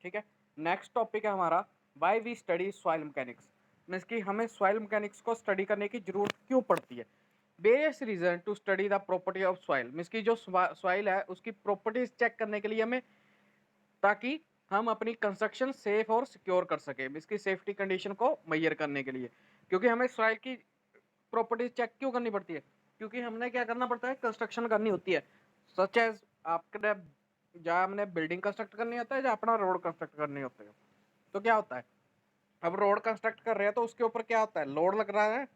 ठीक है। Next topic है हमारा why we study soil mechanics, means कि हमें सॉइल मैकेनिक्स को स्टडी करने की जरूरत क्यों पड़ती है। Various reason to study the property of soil, means की जो सॉइल है उसकी प्रॉपर्टीज चेक करने के लिए हमें, ताकि हम अपनी कंस्ट्रक्शन सेफ और सिक्योर कर सके, इसकी सेफ्टी कंडीशन को मेजर करने के लिए। क्योंकि हमें सॉइल की प्रॉपर्टीज चेक क्यों करनी पड़ती है, क्योंकि हमने क्या करना पड़ता है, कंस्ट्रक्शन करनी होती है। सच एज आपने जहाँ हमने बिल्डिंग कंस्ट्रक्ट करनी होता है, या अपना रोड कंस्ट्रक्ट करनी होती है। तो क्या होता है, अब रोड कंस्ट्रक्ट कर रहे हैं तो उसके ऊपर क्या होता है, लोड लग रहा है,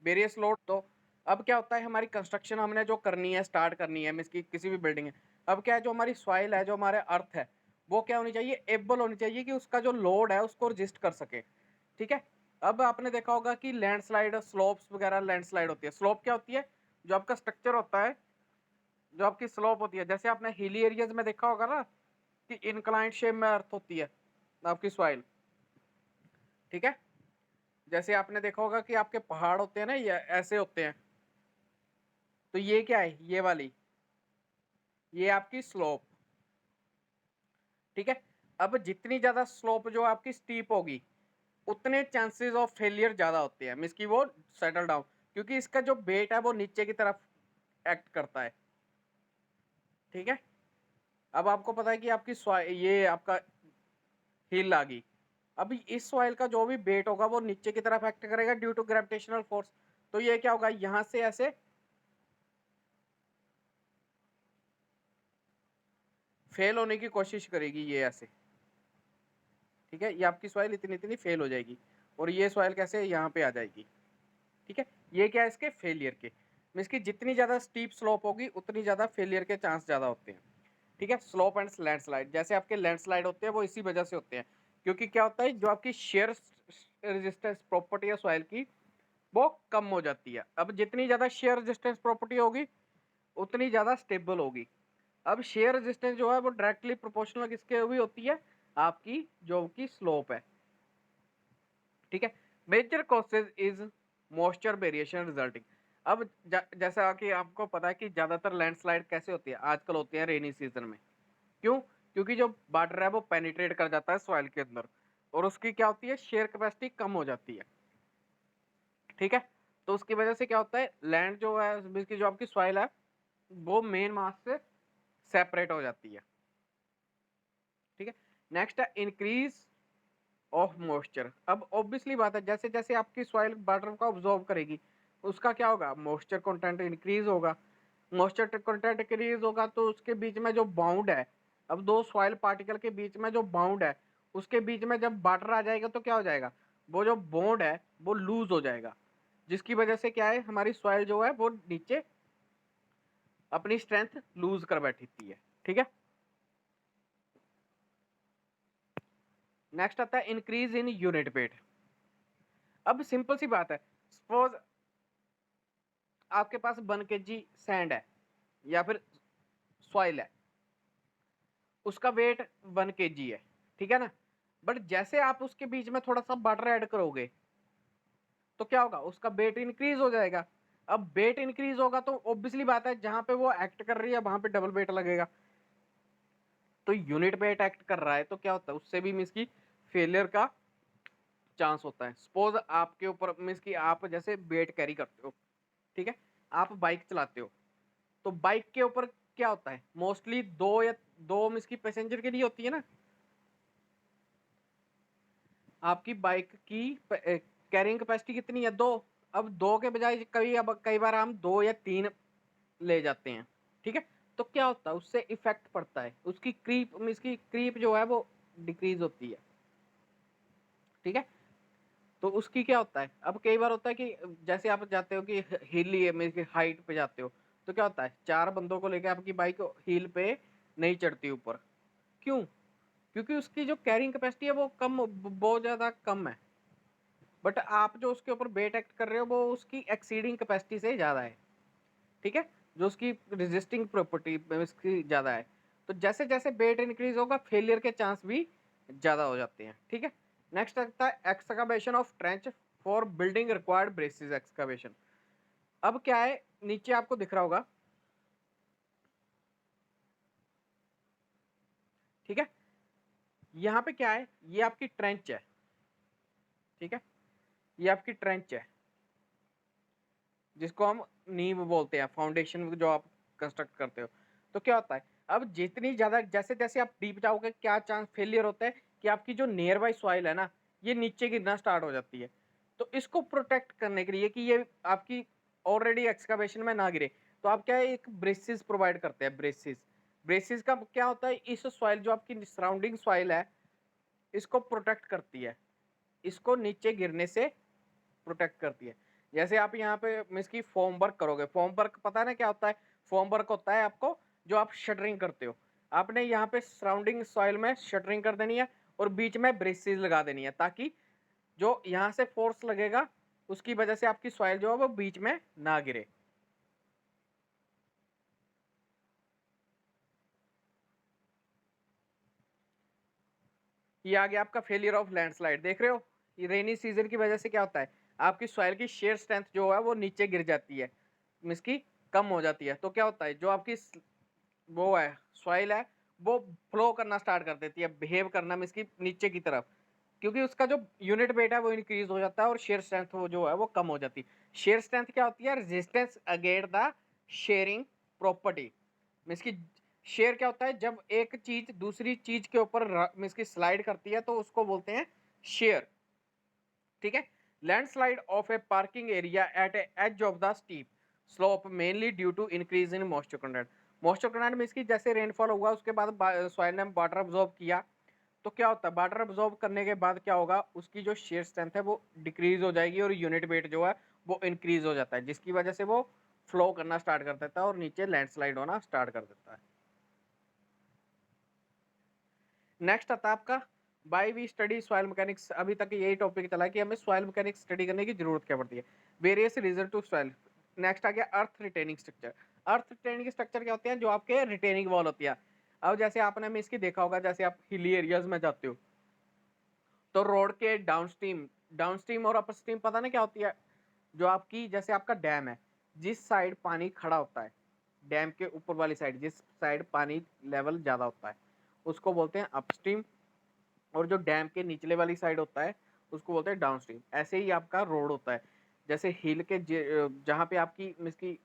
वेरियस लोड। तो अब क्या होता है, हमारी कंस्ट्रक्शन हमने जो करनी है, स्टार्ट करनी है, मीन्स की किसी भी बिल्डिंग है। अब क्या है, जो हमारी सॉइल है, जो हमारे अर्थ है, वो क्या होनी चाहिए, एबल होनी चाहिए कि उसका जो लोड है उसको रजिस्ट कर सके। ठीक है। अब आपने देखा होगा कि लैंडस्लाइड, स्लोप्स वगैरह लैंडस्लाइड होती है। स्लोप क्या होती है, जो आपका स्ट्रक्चर होता है, जो आपकी स्लोप होती है। जैसे आपने हिली एरियाज में देखा होगा ना कि इनक्लाइंड शेप में अर्थ होती है आपकी सॉइल। ठीक है। जैसे आपने देखा होगा कि आपके पहाड़ होते हैं ना, ये ऐसे होते हैं। तो ये क्या है, ये वाली, ये आपकी स्लोप। ठीक है। अब जितनी ज्यादा स्लोप जो आपकी स्टीप होगी, उतने चांसेस ऑफ फेलियर ज्यादा होते हैं, मींस की वो सेटल डाउन, क्योंकि इसका जो वेट है वो नीचे की तरफ एक्ट करता है। ठीक है। अब आपको पता है कि आपकी ये आपका हिल आ गई। अब इस सॉइल का जो भी वेट होगा वो नीचे की तरफ एक्ट करेगा ड्यू टू ग्रेविटेशनल फोर्स। तो ये क्या होगा, यहां से ऐसे फेल होने की कोशिश करेगी, ये ऐसे। ठीक है। ये आपकी सॉइल इतनी इतनी फेल हो जाएगी, और ये सॉइल कैसे यहाँ पे आ जाएगी। ठीक है। ये क्या है, इसके फेलियर के, मीन्स की जितनी ज्यादा स्टीप स्लोप होगी उतनी ज्यादा फेलियर के चांस ज्यादा होते हैं। ठीक है। स्लोप एंड लैंडस्लाइड, जैसे आपके लैंडस्लाइड होते हैं वो इसी वजह से होते हैं, क्योंकि क्या होता है, जो आपकी शेयर रेजिस्टेंस प्रॉपर्टी है सॉइल की, वो कम हो जाती है। अब जितनी ज्यादा शेयर रेजिस्टेंस प्रॉपर्टी होगी उतनी ज्यादा स्टेबल होगी। अब शेयर रेजिस्टेंस जो है वो डायरेक्टली प्रोपोर्शनल किसके भी होती है, आपकी जो की स्लोप है। ठीक है। Major causes is moisture variation resulting. अब जैसा कि आपको पता है कि ज्यादातर लैंडस्लाइड कैसे होती है, आजकल होती है रेनी सीजन में। क्यों, क्योंकि जो वाटर है वो पेनिट्रेट कर जाता है सॉइल के अंदर, और उसकी क्या होती है, शेयर कैपेसिटी कम हो जाती है। ठीक है। तो उसकी वजह से क्या होता है, लैंड जो है, इसकी जो आपकी सॉइल है, वो मेन मास से सेपरेट हो जाती है। ठीक है। नेक्स्ट है इंक्रीज ऑफ मॉइस्चर। अब ऑब्वियसली बात है, जैसे जैसे आपकी सॉइल वाटर को ऑब्जॉर्व करेगी, उसका क्या होगा, मॉइस्चर कंटेंट इंक्रीज होगा। मॉइस्चर कंटेंट इंक्रीज होगा तो उसके बीच में जो बाउंड है, अब दो सॉइल पार्टिकल के बीच में जो बाउंड है, उसके बीच में जब वाटर आ जाएगा तो क्या हो जाएगा, वो जो बॉन्ड है वो लूज हो जाएगा, जिसकी वजह से क्या है, हमारी सॉइल जो है वो नीचे अपनी स्ट्रेंथ लूज कर बैठी है। ठीक है। नेक्स्ट आता है इंक्रीज इन यूनिट वेट। अब सिंपल सी बात है, सपोज आपके पास 1 kg सैंड है या फिर सॉइल है, उसका वेट 1 kg है। ठीक है ना। बट जैसे आप उसके बीच में थोड़ा सा वाटर ऐड करोगे तो क्या होगा, उसका वेट इंक्रीज हो जाएगा। अब वेट इंक्रीज होगा तो ऑब्वियसली बात है, जहां पे वो एक्ट कर रही है वहां पे डबल वेट लगेगा। तो यूनिट वेट एक्ट कर रहा है तो क्या होता है, उससे भी मीन्स की फेलियर का चांस होता है। सपोज आपके ऊपर मीन्स की आप जैसे वेट कैरी करते हो, ठीक है, आप बाइक चलाते हो, तो बाइक के ऊपर क्या होता है, मोस्टली दो मीन्स की पैसेंजर के लिए होती है ना। आपकी बाइक की कैरिंग कैपेसिटी कितनी है, 2। अब 2 के बजाय कई बार हम 2 या 3 ले जाते हैं। ठीक है। तो क्या होता है, उससे इफेक्ट पड़ता है, उसकी क्रीप मीन्स की क्रीप जो है वो डिक्रीज होती है। ठीक है। तो उसकी क्या होता है, अब कई बार होता है कि जैसे आप जाते हो कि हिली मीन्स की हाइट पे जाते हो, तो क्या होता है, 4 बंदों को लेकर आपकी बाइक हिल पे नहीं चढ़ती ऊपर। क्यों, क्योंकि उसकी जो कैरिंग कैपेसिटी है वो कम, बहुत ज्यादा कम है। बट आप जो उसके ऊपर वेट एक्ट कर रहे हो वो उसकी एक्सीडिंग कैपेसिटी से ज्यादा है। ठीक है। जो उसकी रेजिस्टिंग प्रॉपर्टी उसकी ज्यादा है। तो जैसे जैसे वेट इंक्रीज होगा फेलियर के चांस भी ज्यादा हो जाते हैं। ठीक है। नेक्स्ट आता है excavation of trench for building required braces excavation. अब क्या है, नीचे आपको दिख रहा होगा, ठीक है, यहाँ पे क्या है, ये आपकी ट्रेंच है, ठीक है, ये आपकी ट्रेंच है जिसको हम नींव बोलते हैं, फाउंडेशन जो आप कंस्ट्रक्ट करते हो। तो क्या होता है, अब जितनी ज्यादा जैसे जैसे आप डीप जाओगे क्या चांस फेलियर होता है कि आपकी जो नियर बाई सॉइल है ना, ये नीचे गिरना स्टार्ट हो जाती है। तो इसको प्रोटेक्ट करने के लिए कि ये आपकी ऑलरेडी एक्सकावेशन में ना गिरे, तो आप क्या है, एक ब्रेसिस प्रोवाइड करते हैं। ब्रेसिस, ब्रेसिस का क्या होता है, इस सॉइल जो आपकी सराउंडिंग सॉइल है इसको प्रोटेक्ट करती है, इसको नीचे गिरने से प्रोटेक्ट करती है। जैसे आप यहाँ पे इसकी फॉर्म वर्क करोगे, फॉर्म वर्क पता है ना क्या होता है, फॉर्म वर्क होता है आपको जो आप शटरिंग करते हो, आपने यहाँ पे सराउंडिंग सॉइल में शटरिंग कर देनी है और बीच में ब्रेसेस लगा देनी है, ताकि जो यहाँ से फोर्स लगेगा उसकी वजह से आपकी सॉइल जो है वो बीच में ना गिरे। ये आ गया आपका फेलियर ऑफ लैंडस्लाइड। देख रहे हो, ये रेनी सीजन की वजह से क्या होता है, आपकी सॉइल की शेयर स्ट्रेंथ जो है वो नीचे गिर जाती है, इसकी कम हो जाती है। तो क्या होता है, जो आपकी वो है सॉइल है वो फ्लो करना स्टार्ट कर देती है, बिहेव करना में इसकी नीचे की तरफ, क्योंकि उसका जो यूनिट वेट है वो इंक्रीज हो जाता है और शेयर स्ट्रेंथ वो जो है वो कम हो जाती है। शेयर स्ट्रेंथ क्या होती है, resistance against the sharing property. इसकी शेयर क्या होता है, जब एक चीज दूसरी चीज के ऊपर इसकी स्लाइड करती है तो उसको बोलते हैं शेयर, ठीक है। Landslide of a parking area at edge of the steep slope mainly due to increase in moisture content. Moisture content में इसकी जैसे रेनफॉल हुआ उसके बाद सॉइल ने वाटर अब्सॉर्ब किया, तो क्या होता है, वाटर अब्सॉर्ब करने के बाद क्या होगा, उसकी जो शेयर स्ट्रेंथ है वो डिक्रीज हो जाएगी और यूनिट वेट जो है वो इंक्रीज हो जाता है, जिसकी वजह से वो फ्लो करना स्टार्ट कर देता है और नीचे लैंडस्लाइड होना स्टार्ट कर देता है। नेक्स्ट आता है आपका why we study soil mechanics. अभी तक यही टॉपिक चला कि हमें सॉइल मैकेनिक्स स्टडी करने की जरूरत क्या पड़ती है। Various reason to soil. Next आ गया earth retaining structure. Earth retaining structure क्या होते हैं, जो आपके रिटेनिंग वॉल होती है। अब जैसे आपने में इसकी देखा होगा, जैसे आप हिली एरियाज में जाते हो तो रोड के डाउनस्ट्रीम, डाउनस्ट्रीम और अपस्ट्रीम पता नहीं क्या होती है, जो आपकी जैसे आपका डैम है, जिस साइड पानी खड़ा होता है, डैम के ऊपर वाली साइड जिस साइड पानी लेवल ज्यादा होता है उसको बोलते हैं अपस्ट्रीम, और जो डैम के निचले वाली साइड होता है उसको बोलते हैं डाउनस्ट्रीम। ऐसे ही आपका रोड होता है, जैसे हिल के जहाँ पे आपकी इसकी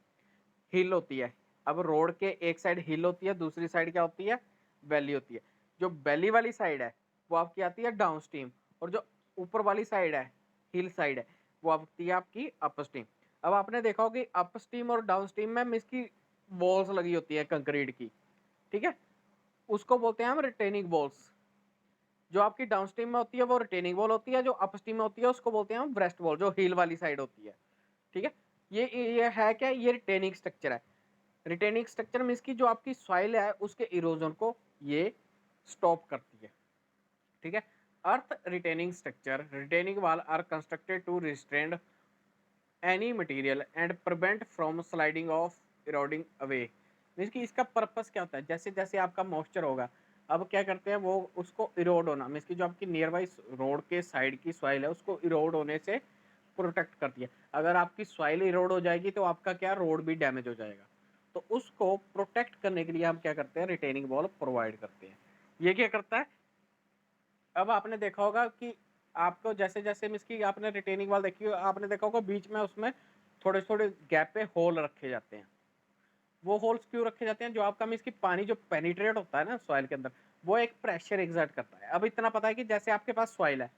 हिल होती है, अब रोड के एक साइड हिल होती है, दूसरी साइड क्या होती है, वैली होती है। जो वैली वाली साइड है वो आपकी आती है डाउनस्ट्रीम, और जो ऊपर वाली साइड है, हिल साइड है, वो आती है आपकी अपस्ट्रीम। अब आपने देखा होगा कि अपस्ट्रीम और डाउनस्ट्रीम में इसकी वॉल्स लगी होती है कंक्रीट की, ठीक है, उसको बोलते हैं हम रिटेनिंग वॉल्स। जो आपकी डाउनस्ट्रीम में होती है वो रिटेनिंग वॉल होती है, जो अपस्ट्रीम में होती है उसको बोलते हैं हम ब्रेस्ट वॉल, जो हिल वाली साइड होती है, ठीक है। ये है क्या, ये रिटेनिंग स्ट्रक्चर है। रिटेनिंग स्ट्रक्चर में इसकी जो आपकी सॉइल है उसके इरोजन को ये स्टॉप करती है, ठीक है। Earth retaining structure, retaining wall are constructed to restrain any material and prevent from sliding of eroding away. Means कि इसका पर्पस क्या होता है, जैसे जैसे आपका मॉइस्चर होगा, अब क्या करते हैं वो उसको इरोड होना, मीन्स कि जो आपकी नियर बाई रोड के साइड की सॉइल है उसको इरोड होने से प्रोटेक्ट करती है। अगर आपकी सॉइल इरोड हो जाएगी तो आपका क्या, रोड भी डैमेज हो जाएगा। तो उसको प्रोटेक्ट करने के लिए हम क्या करते हैं, रिटेनिंग वॉल प्रोवाइड करते हैं। ये क्या करता है, अब आपने देखा होगा कि आपको जैसे जैसे इसकी आपने रिटेनिंग वॉल देखी, आपने देखा होगा बीच में उसमें थोड़े थोड़े गैप पे होल रखे जाते हैं। वो होल्स क्यों रखे जाते हैं, जो आपका मीन्स की पानी जो पेनिट्रेट होता है ना सॉइल के अंदर, वो एक प्रेशर एग्जर्ट करता है। अब इतना पता है कि जैसे आपके पास सॉइल है,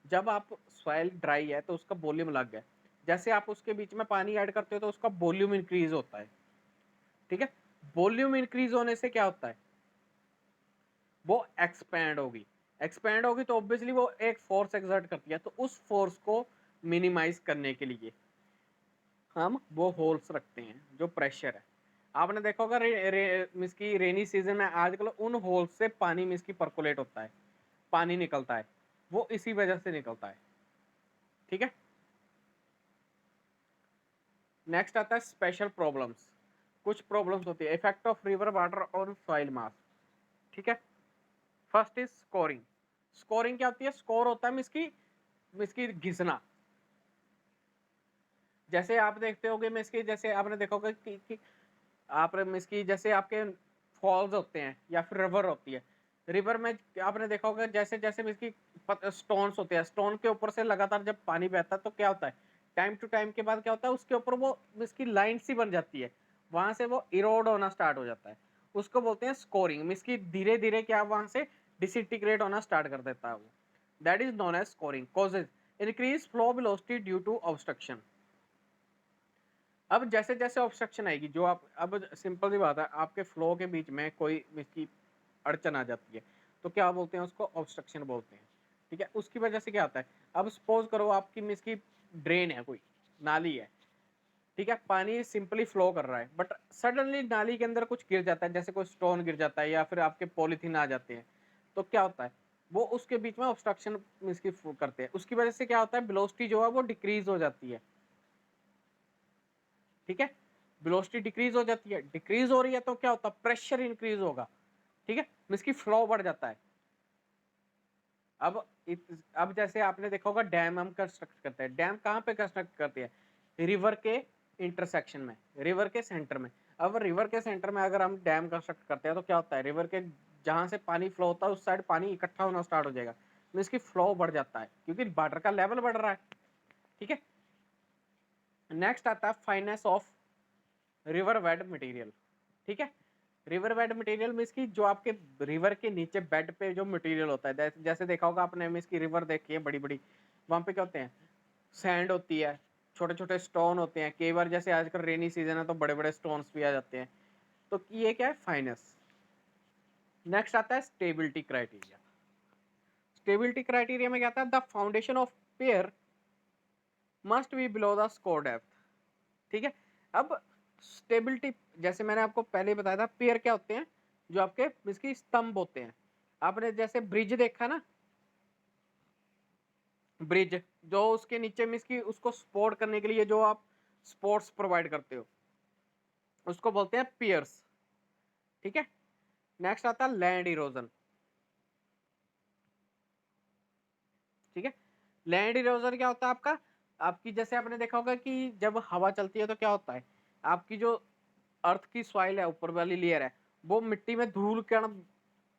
जब आप सॉइल ड्राई है तो उसका वॉल्यूम लग गया, जैसे आप उसके बीच में पानी ऐड करते हो तो उसका वॉल्यूम इंक्रीज होता है, ठीक है। वॉल्यूम इंक्रीज होने से क्या होता है, वो एक्सपैंड होगी, एक्सपैंड होगी तो ऑब्वियसली वो एक फोर्स एक्सर्ट करती है, तो उस फोर्स को मिनिमाइज करने के लिए हम वो होल्स रखते हैं जो प्रेशर है। आपने देखा होगा मिस की रेनी सीजन में आजकल उन होल्स से पानी मिस की परकोलेट होता है, पानी निकलता है, वो इसी वजह से निकलता है, ठीक है। नेक्स्ट आता है स्पेशल प्रॉब्लम्स। कुछ प्रॉब्लम्स होती है, इफेक्ट ऑफ रिवर वाटर और सॉइल मास, ठीक है। First is scoring. स्कोरिंग क्या होती है, स्कोर होता है मिसकी घिसना। जैसे आप देखते होगे मिसकी, जैसे आपने देखा होगा कि आप मिसकी जैसे आपके फॉल्स होते हैं या फिर रिवर होती है, रिवर में आपने देखा होगा जैसे जैसे इसकी स्टोन्स होते हैं, स्टोन के ऊपर से लगातार जब पानी बहता है तो क्या होता है, टाइम टू टाइम के बाद क्या होता है, उसके ऊपर वो इसकी लाइन सी बन जाती है, वहां से वो इरोड होना स्टार्ट हो जाता है, उसको बोलते हैं स्कोरिंग। इसकी धीरे धीरे क्या वहां से डिसइंटीग्रेट होना स्टार्ट कर देता है वो, that is known as scouring. Causes increase flow velocity due to obstruction. अब जैसे जैसे ऑब्स्ट्रक्शन आएगी, जो आप अब सिंपल सी बात है, आपके फ्लो के बीच में कोई इसकी अड़चन आ जाती है तो क्या बोलते हैं, उसको ऑब्स्ट्रक्शन बोलते हैं। ठीक है, उसकी वजह से क्या होता है, अब सपोज करो आपकी मिस की ड्रेन है, कोई नाली है, ठीक है, पानी सिंपली फ्लो कर रहा है, बट सडनली नाली के अंदर कुछ गिर जाता है, जैसे कोई स्टोन गिर जाता है या फिर आपके पॉलीथीन आ जाते हैं, तो क्या होता है, वो उसके बीच में ऑब्स्ट्रक्शन इसकी करते हैं, उसकी वजह से क्या होता है, वेलोसिटी जो है वो डिक्रीज हो जाती है। ठीक है, वेलोसिटी डिक्रीज हो जाती है, डिक्रीज हो रही है तो क्या होता है, प्रेशर इंक्रीज होगा। ठीक है, इसकी फ्लो बढ़ जाता है। अब अब जैसे आपने देखा होगा डैम हम कंस्ट्रक्ट करते हैं, डैम कहाँ पे कंस्ट्रक्ट करते हैं, रिवर के इंटरसेक्शन में, रिवर के सेंटर में। अब रिवर के सेंटर में अगर हम डैम कंस्ट्रक्ट करते हैं तो क्या होता है, रिवर के जहां से पानी फ्लो होता है उस साइड पानी इकट्ठा होना स्टार्ट हो जाएगा, तो इसकी फ्लो बढ़ जाता है क्योंकि वाटर का लेवल बढ़ रहा है। ठीक है, नेक्स्ट आता है finance of river bed material. ठीक है, रिवर बेड मटेरियल में इसकी जो आपके रिवर के नीचे बेड पे जो मटेरियल होता है, जैसे देखा होगा आपने इसकी रिवर देखी है बड़ी बड़ी, वहां पे क्या होते हैं, सैंड होती है, छोटे छोटे स्टोन होते हैं, कई बार जैसे आजकल रेनी सीजन है तो बड़े बड़े स्टोन्स भी आ जाते हैं, तो ये क्या है, फाइनेस। नेक्स्ट आता है स्टेबिलिटी क्राइटेरिया। स्टेबिलिटी क्राइटेरिया में क्या आता है, the foundation of pair must be below the score depth. ठीक है, अब स्टेबिलिटी, जैसे मैंने आपको पहले बताया था, पेयर क्या होते हैं, जो आपके इसकी स्तंभ होते हैं। आपने जैसे ब्रिज देखा ना, ब्रिज जो उसके नीचे में इसकी उसको सपोर्ट करने के लिए जो आप सपोर्ट्स प्रोवाइड करते हो उसको बोलते हैं पियर्स। ठीक है, नेक्स्ट आता है लैंड इरोजन। ठीक है, लैंड इरोजन क्या होता है आपका, आपकी जैसे आपने देखा होगा कि जब हवा चलती है तो क्या होता है, आपकी जो अर्थ की सॉइल है, ऊपर वाली लेयर है, वो मिट्टी में धूल कण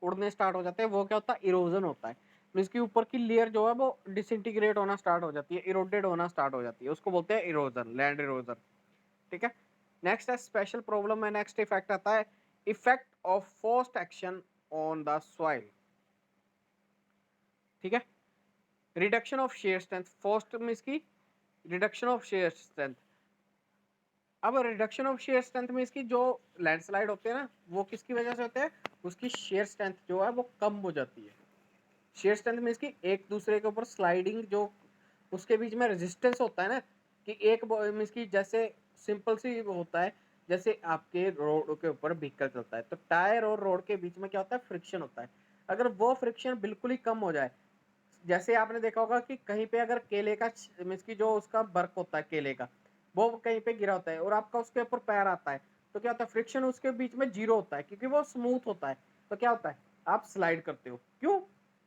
उड़ने स्टार्ट हो जाते हैं, वो क्या होता है, इरोजन होता है। इसके ऊपर की लेयर जो है वो डिसइंटीग्रेट होना स्टार्ट हो जाती है, इरोडेड होना स्टार्ट हो जाती है, उसको बोलते हैं इरोजन, लैंड इरोजन। ठीक है, नेक्स्ट है स्पेशल प्रॉब्लम में नेक्स्ट इफेक्ट आता है effect of forced action on the soil. ठीक है, reduction of shear strength, forced में इसकी रिडक्शन ऑफ शेयर स्ट्रेंथ। अब रिडक्शन ऑफ शेयर स्ट्रेंथ में इसकी जो लैंडस्लाइड होते हैं ना, वो किसकी वजह से होते हैं, उसकी शेयर स्ट्रेंथ जो है वो कम हो जाती है। शेयर स्ट्रेंथ में इसकी एक दूसरे के ऊपर स्लाइडिंग, जो उसके बीच में रेजिस्टेंस होता है ना, कि एक इसकी जैसे सिंपल सी होता है, जैसे आपके रोड के ऊपर व्हीकल चलता है तो टायर और रोड के बीच में क्या होता है, फ्रिक्शन होता है। अगर वो फ्रिक्शन बिल्कुल ही कम हो जाए, जैसे आपने देखा होगा कि कहीं पे अगर केले का इसकी जो उसका बर्क होता है केले का, वो कहीं पे गिरा होता है और आपका उसके ऊपर पैर आता है, तो क्या होता है, फ्रिक्शन उसके बीच में जीरो होता है क्योंकि वो स्मूथ होता है, तो क्या होता है, आप स्लाइड करते हो, क्यों,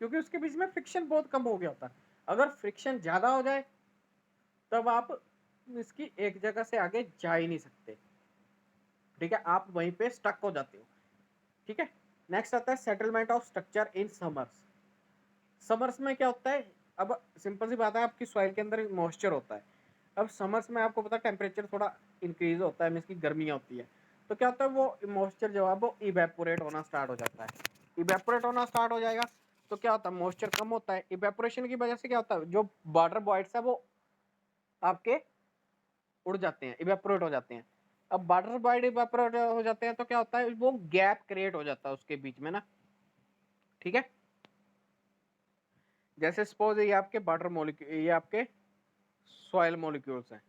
क्योंकि उसके बीच में फ्रिक्शन बहुत कम हो गया होता है। अगर फ्रिक्शन ज्यादा हो जाए तब आप इसकी एक जगह से आगे जा ही नहीं सकते। ठीक है, आप वहीं पे स्टक हो जाते हो। ठीक है, नेक्स्ट आता है settlement of structure in summers. Summers में क्या होता है, अब सिंपल सी बात है, आपकी सॉइल के अंदर मॉइस्चर होता है। अब समर्स में आपको पता है टेम्परेचर थोड़ा इंक्रीज होता है, मींस की गर्मियाँ होती है, तो क्या होता है, वो मॉइस्चर जो है वो इवेपोरेट होना स्टार्ट हो जाता है। इवेपोरेट होना स्टार्ट हो जाएगा तो क्या होता है, मॉइस्चर कम होता है, इवेपोरेशन की वजह से क्या होता है, जो वाटर बॉइड्स है वो आपके उड़ जाते हैं, इवेपोरेट हो जाते हैं। अब वाटर बॉइड इवेपोरेट हो जाते हैं तो क्या होता है, वो गैप क्रिएट हो जाता है उसके बीच में ना। ठीक है, जैसे सपोज ये आपके वाटर मॉलिक्यूल, ये आपके सॉइल मॉलिक्यूल्स हैं।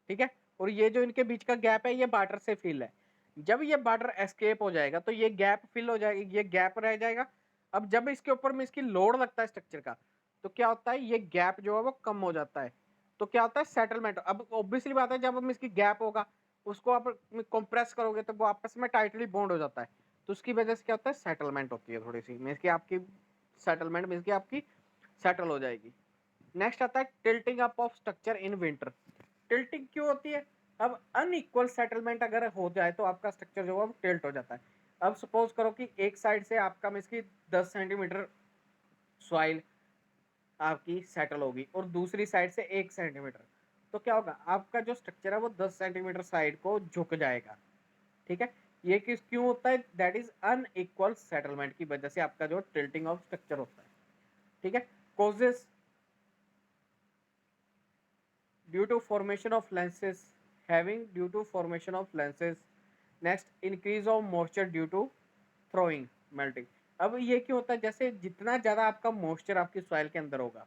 ठीक है, और ये जो इनके बीच का गैप है ये वाटर से फिल है। जब ये वाटर एस्केप हो जाएगा तो ये गैप फिल हो जाएगा, ये गैप रह जाएगा। अब जब इसके ऊपर में इसकी लोड लगता है स्ट्रक्चर का, तो क्या होता है, ये गैप जो है वो कम हो जाता है, तो क्या होता है, सेटलमेंट। अब ऑब्वियसली बात है, जब हम इसकी गैप होगा उसको आप कंप्रेस करोगे तो वो आपस में टाइटली बॉन्ड हो जाता है, तो उसकी वजह से क्या होता है, सेटलमेंट होती है थोड़ी सी, मींस की आपकी सेटलमेंट मींस की आपकी सेटल हो जाएगी। नेक्स्ट आता है tilting up of structure in winter. Tilting क्यों होती है, अब अनइक्वल सेटलमेंट अगर हो जाए तो आपका स्ट्रक्चर जो है वो टिल्ट हो जाता है। अब सपोज करो कि एक साइड से आपका इसकी 10 सेंटीमीटर सॉइल आपकी सेटल होगी और दूसरी साइड से 1 सेंटीमीटर, तो क्या होगा, आपका जो स्ट्रक्चर है वो 10 सेंटीमीटर साइड को झुक जाएगा। ठीक है, ये किस क्यों होता है, दैट इज अनइक्वल सेटलमेंट की वजह से आपका जो टिल्टिंग ऑफ स्ट्रक्चर होता है। ठीक है, causes due to formation of lenses having due to formation of lenses. Next, increase of moisture due to thawing melting. अब ये क्यों होता है, जैसे जितना ज्यादा आपका मॉइस्चर आपकी सॉइल के अंदर होगा,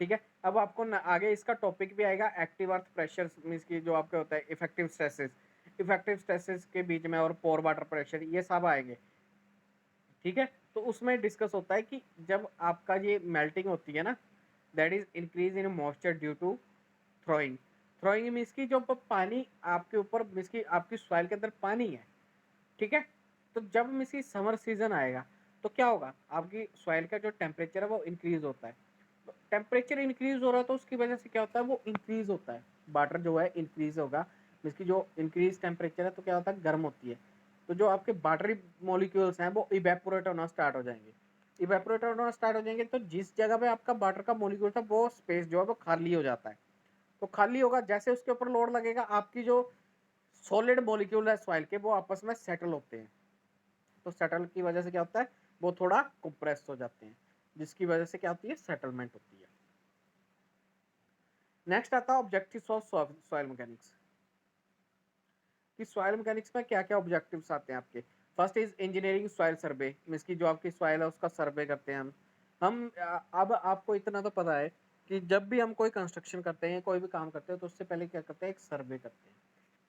ठीक है, अब आपको आगे इसका टॉपिक भी आएगा, एक्टिव अर्थ प्रेशर मींस की जो आपके होता है इफेक्टिव स्ट्रेसेस के बीच में, और पोर वाटर प्रेशर, ये सब आएंगे। ठीक है, तो उसमें डिस्कस होता है कि जब आपका ये मेल्टिंग होती है ना, that is increase in moisture due to thawing. Thawing means की जो पानी आपके ऊपर मीन्स की आपकी सॉइल के अंदर पानी है। ठीक है, तो जब मीन्स की समर सीजन आएगा तो क्या होगा, आपकी सॉइल का जो टेम्परेचर है वो इंक्रीज होता है। तो टेम्परेचर इंक्रीज हो रहा है तो उसकी वजह से क्या होता है, वो इंक्रीज होता है, वाटर जो है इंक्रीज होगा। इसकी जो इंक्रीज टेम्परेचर है तो क्या होता है, गर्म होती है, तो जो आपके वाटरी मॉलिक्यूल्स हैं वो इवेपोरेट होना स्टार्ट हो जाएंगे। इवेपोरेट होना स्टार्ट हो जाएंगे तो जिस जगह पे आपका वाटर का मॉलिक्यूल था वो स्पेस जो है वो खाली हो जाता है। तो खाली होगा, जैसे उसके ऊपर लोड लगेगा, आपकी जो सॉलिड मॉलिक्यूल है सॉइल के वो आपस में सेटल होते हैं। तो सेटल की वजह से क्या होता है, वो थोड़ा कंप्रेस हो जाते हैं, जिसकी वजह से क्या होती है, सेटलमेंट होती है। नेक्स्ट आता है ऑब्जेक्टिव्स ऑफ सॉइल मैकेनिक्स, कि सॉइल मैकेनिक्स में क्या क्या ऑब्जेक्टिव्स आते हैं आपके। First is engineering soil survey, means की जो आपकी सॉइल है उसका सर्वे करते हैं हम अब आपको इतना तो पता है कि जब भी हम कोई कंस्ट्रक्शन करते हैं, कोई भी काम करते हैं, तो उससे पहले क्या करते हैं, एक सर्वे करते हैं।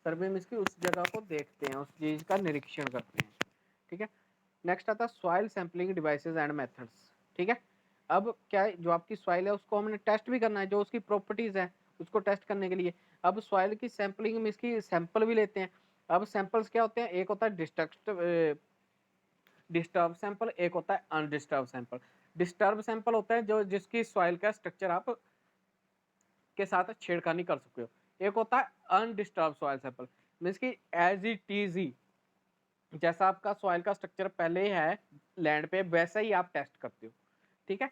सर्वे मींस की उस जगह को देखते हैं, उस चीज का निरीक्षण करते हैं। ठीक है, नेक्स्ट आता है soil sampling devices and methods. ठीक है, अब क्या है, जो आपकी सॉइल है उसको हमने टेस्ट भी करना है, जो उसकी प्रॉपर्टीज है उसको टेस्ट करने के लिए अब सॉइल की सैंपलिंग में इसकी सैंपल भी लेते हैं। अब सैंपल्स क्या होते हैं, एक होता है डिस्टर्ब सैंपल, एक होता है अनडिस्टर्ब सैंपल। डिस्टर्ब सैंपल होता है जो जिसकी सॉइल का स्ट्रक्चर आप के साथ छेड़खानी कर सकते हो। एक होता है अनडिस्टर्ब सॉइल सैंपल, मीन्स की एज इट इज ही जैसा आपका सॉइल का स्ट्रक्चर पहले है लैंड पे वैसा ही आप टेस्ट करते हो। ठीक है,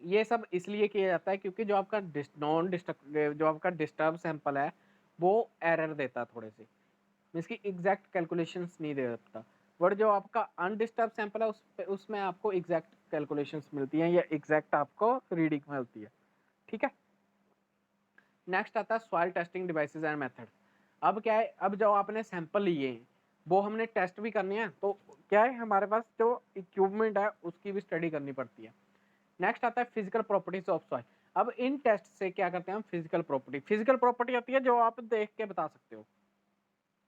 ये सब इसलिए किया जाता है क्योंकि जो आपका नॉन डिस्टर्ब जो आपका डिस्टर्ब सैंपल है वो एरर देता है थोड़े से, इसकी एग्जैक्ट कैलकुलेशंस नहीं दे सकता। बट जो आपका अनडिस्टर्ब सैंपल है उसमें आपको एग्जैक्ट कैलकुलेशंस मिलती हैं या एग्जैक्ट आपको रीडिंग मिलती है। ठीक है, नेक्स्ट आता है soil testing devices and method. अब क्या है, अब जो आपने सैंपल लिए हैं वो हमने टेस्ट भी करनी है, तो क्या है, हमारे पास जो इक्विपमेंट है उसकी भी स्टडी करनी पड़ती है। नेक्स्ट आता है फिजिकल प्रॉपर्टीज ऑफ सॉइल। अब इन टेस्ट से क्या करते हैं हम, फिजिकल प्रॉपर्टी होती है जो आप देख के बता सकते हो,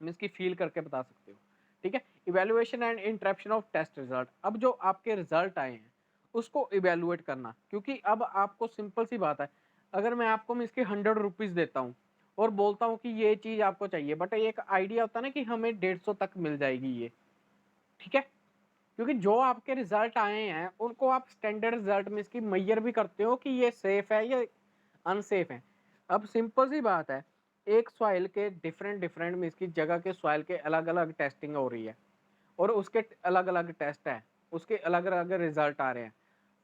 मीन्स की फील करके बता सकते हो। ठीक है, evaluation and interpretation of test result. अब जो आपके रिजल्ट आए हैं उसको इवेल्युएट करना, क्योंकि अब आपको सिंपल सी बात है, अगर मैं आपको मीन्स की 100 रुपीज देता हूँ और बोलता हूँ कि ये चीज आपको चाहिए, बट एक आइडिया होता है ना कि हमें 150 तक मिल जाएगी ये। ठीक है, क्योंकि जो आपके रिजल्ट आए हैं उनको आप स्टैंडर्ड रिजल्ट में इसकी मैयर भी करते हो कि ये सेफ है या अनसेफ है। अब सिंपल सी बात है, एक सॉइल के डिफरेंट में इसकी जगह के सॉइल के अलग अलग टेस्टिंग हो रही है और उसके अलग अलग टेस्ट है, उसके अलग अलग रिजल्ट आ रहे हैं,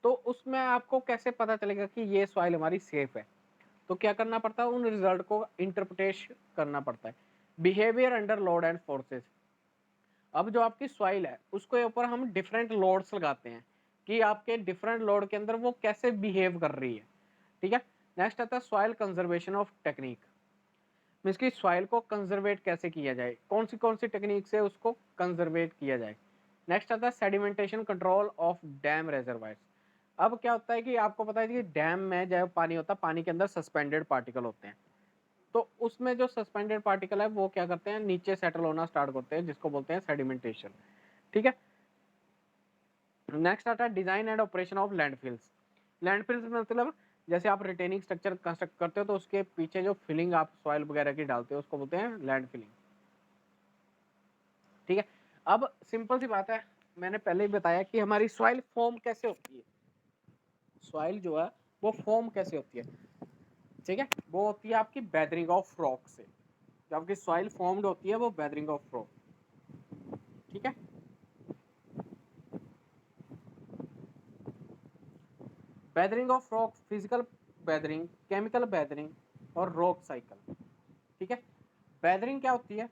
तो उसमें आपको कैसे पता चलेगा कि ये सॉइल हमारी सेफ है। तो क्या करना पड़ता है, उन रिजल्ट को इंटरप्रिटेश करना पड़ता है। Behaviour under load and forces. अब जो आपकी सॉइल है उसके ऊपर हम डिफरेंट लोड्स लगाते हैं कि आपके डिफरेंट लोड के अंदर वो कैसे बिहेव कर रही है। ठीक है, नेक्स्ट आता है soil conservation of technique, means की सॉइल को कंजर्वेट कैसे किया जाए, कौन सी टेक्निक से उसको कंजर्वेट किया जाए। नेक्स्ट आता है sedimentation control of dam reservoirs. अब क्या होता है कि आपको पता है कि डैम में जब पानी होता है, पानी के अंदर सस्पेंडेड पार्टिकल होते हैं, तो उसमें जो सस्पेंडेड पार्टिकल है वो क्या करते हैं, नीचे सेटल होना स्टार्ट करते हैं, जिसको बोलते हैं सेडिमेंटेशन। ठीक है, नेक्स्ट आता है design and operation of landfills. Landfills मतलब जैसे आप रिटेनिंग स्ट्रक्चर कंस्ट्रक्ट करते हो तो उसके पीछे जो फिलिंग आप सॉइल वगैरह की डालते हो उसको बोलते हैं लैंड फिलिंग। ठीक है, अब सिंपल सी बात है, मैंने पहले ही बताया कि हमारी सॉइल फॉर्म कैसे होती है, सॉइल जो है वो फॉर्म कैसे होती है। ठीक है, वो होती है आपकी वेदरिंग ऑफ रॉक से, जो आपकी सॉइल फॉर्म्ड होती है वो weathering of rock. Weathering of rock, physical weathering, chemical weathering और रॉक साइकिल। ठीक है, वेदरिंग क्या होती है?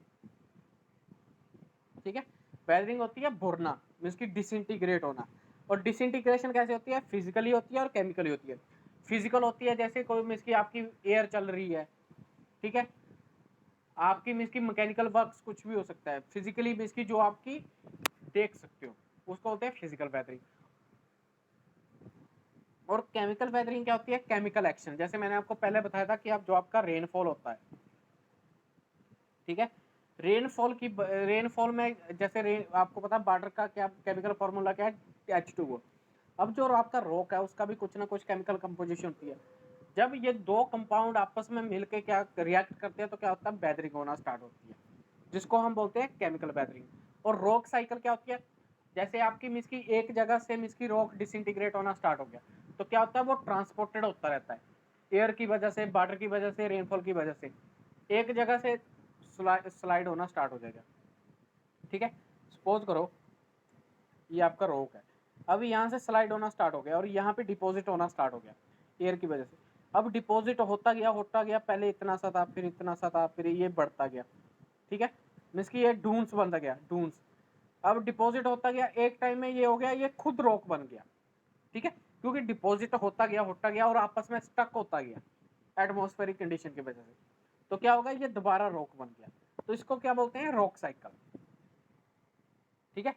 ठीक है, वेदरिंग होती है भुरना, मीन्स की डिसइंटीग्रेट होना। और डिसइंटीग्रेशन कैसे होती है? फिजिकली होती है और केमिकली होती है। फिजिकल होती है जैसे कोई मीन्स की आपकी एयर चल रही है, ठीक है, आपकी मीन्स की मैकेनिकल वर्क्स कुछ भी हो सकता है, फिजिकली मीन्स की जो आपकी देख सकते हो, उसको होते हैं फिजिकल वेदरिंग। और केमिकल वेदरिंग क्या होती है? केमिकल एक्शन, जैसे मैंने आपको पहले बताया था कि आप जो आपका रेनफॉल होता है, ठीक है, रेनफॉल में जैसे आपको पता है वाटर का क्या केमिकल फॉर्मूला क्या है? H2O। अब जो आपका रॉक है उसका भी कुछ ना कुछ केमिकल कंपोजिशन होती है। जब ये दो कंपाउंड आपस में मिलके क्या रिएक्ट करते हैं तो क्या होता है? वेदरिंग होना स्टार्ट होती है, जिसको हम बोलते हैं केमिकल वेदरिंग। और रॉक साइकिल क्या होती है? जैसे आपकी मिसकी एक जगह से मिसकी रॉक डिसइंटीग्रेट होना स्टार्ट हो गया तो क्या होता है? वो ट्रांसपोर्टेड होता रहता है, एयर की वजह से, वाटर की वजह से, रेनफॉल की वजह से एक जगह से स्लाइड होना स्टार्ट हो जाएगा। ठीक है, सपोज करो ये आपका रॉक है, अब यहाँ से स्लाइड होना स्टार्ट हो गया और यहाँ पे डिपॉजिट होना स्टार्ट हो गया एयर की वजह से। अब डिपॉजिट होता गया, पहले इतना सा था, फिर इतना सा था, फिर ये बढ़ता गया। ठीक है, मीन्स की ये डून्स बनता गया, डून्स। अब डिपॉजिट होता गया, एक टाइम में ये हो गया, ये खुद रॉक बन गया। ठीक है, क्योंकि डिपॉजिट होता गया और आपस में स्टक होता गया एटमॉस्फेरिक कंडीशन की वजह से, तो क्या होगा? ये दोबारा रॉक बन गया। तो इसको क्या बोलते हैं? Rock cycle. ठीक है,